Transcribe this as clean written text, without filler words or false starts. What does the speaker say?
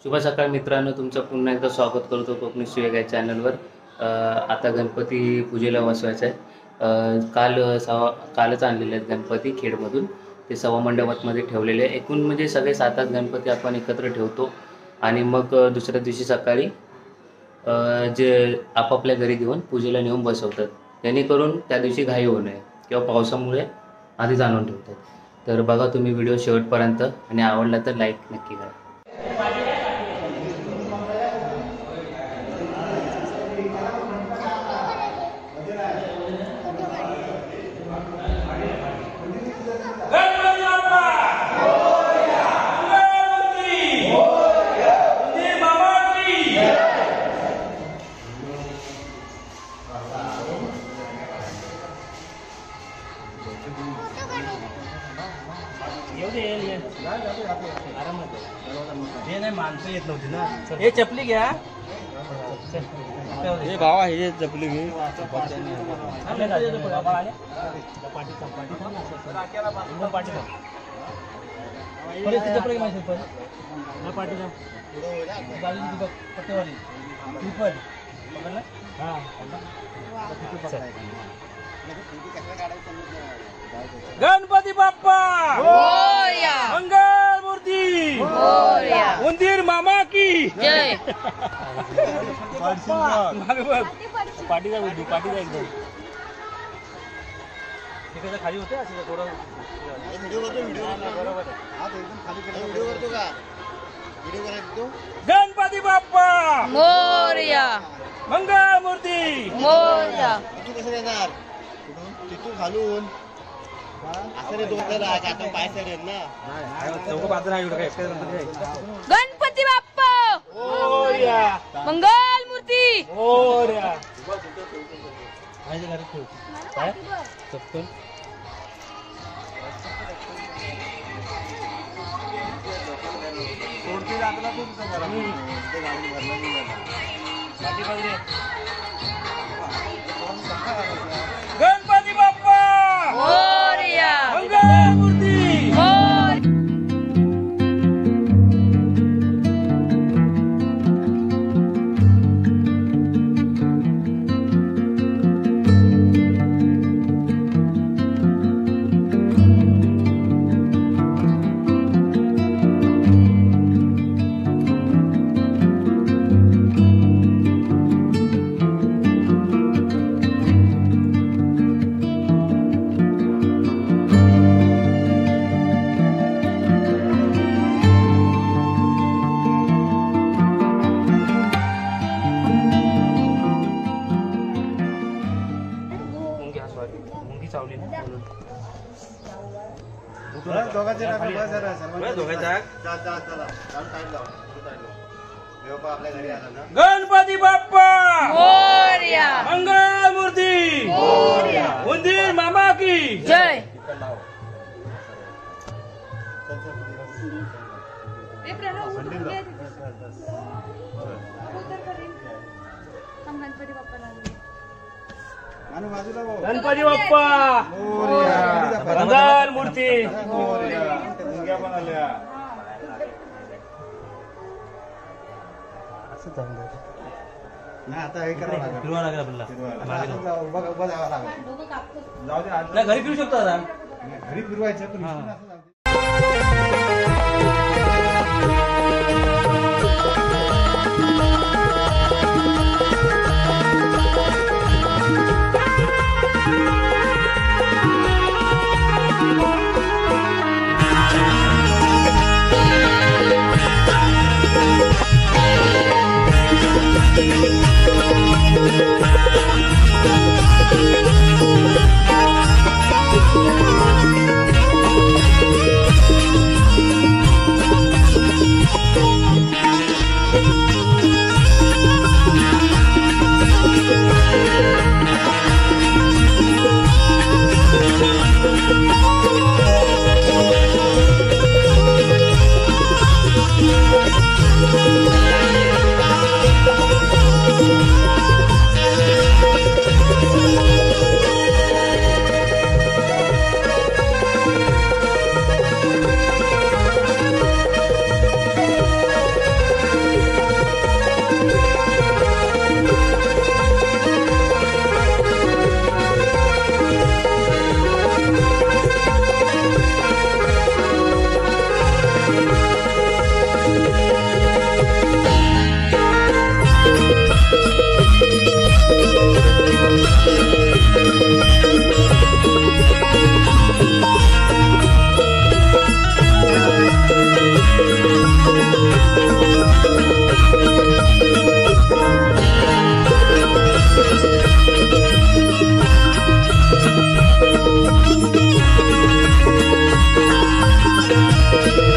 शुभ सकाळ मित्रांनो, तुमचं पुन्हा एकदा स्वागत करतो कोकणी सुयोग या चॅनलवर। आता गणपती पूजेला बसवायचा आहे। कालच आणलेले आहेत गणपती खेडमधून, ते सवा मंडपामध्ये ठेवलेले आहे। एकूण म्हणजे सगळे 7-8 गणपती आपण एकत्र ठेवतो आणि मग दुसऱ्या दिवशी सकाळी जे आपापल्या घरी घेऊन पूजेला नेऊन बसवतात, जेणेकरून त्या दिवशी घाई होऊ नये किंवा पावसामुळे आधीच आणून ठेवतात। तर बघा तुम्ही व्हिडिओ शेवटपर्यंत, आणि आवडला तर लाईक नक्की करा। माणसं येत नव्हती ना। हे चपली घ्या, हे भावा, हे चपली घे। गणपती बाप्पा मोरया, मंगल मूर्ती मोरया, उंदीर मामा की जय। पाठी जा एकदम तिकडे खाली होते, असं थोडं व्हिडिओ बरोबर आहे। गणपती बाप्पा मोरया, मंगल मूर्ती मोरया। कसं येणार तिथून खालून गणपती बाप्पा मोरया, मंगल मूर्ती मोरया। गणपती बाप्पा मोरया, मंगल मूर्ती मोरया। गणपती बाप्पा मोरया, मंगल मूर्ती मोरया, उंदीर मामा की जय। गणपती बाप्पा मंगल मूर्ती आता हे करावं लागेल, फिरवा लागेल आपल्याला। घरी फिरू शकतो आता, घरी फिरवायचं पण मोरया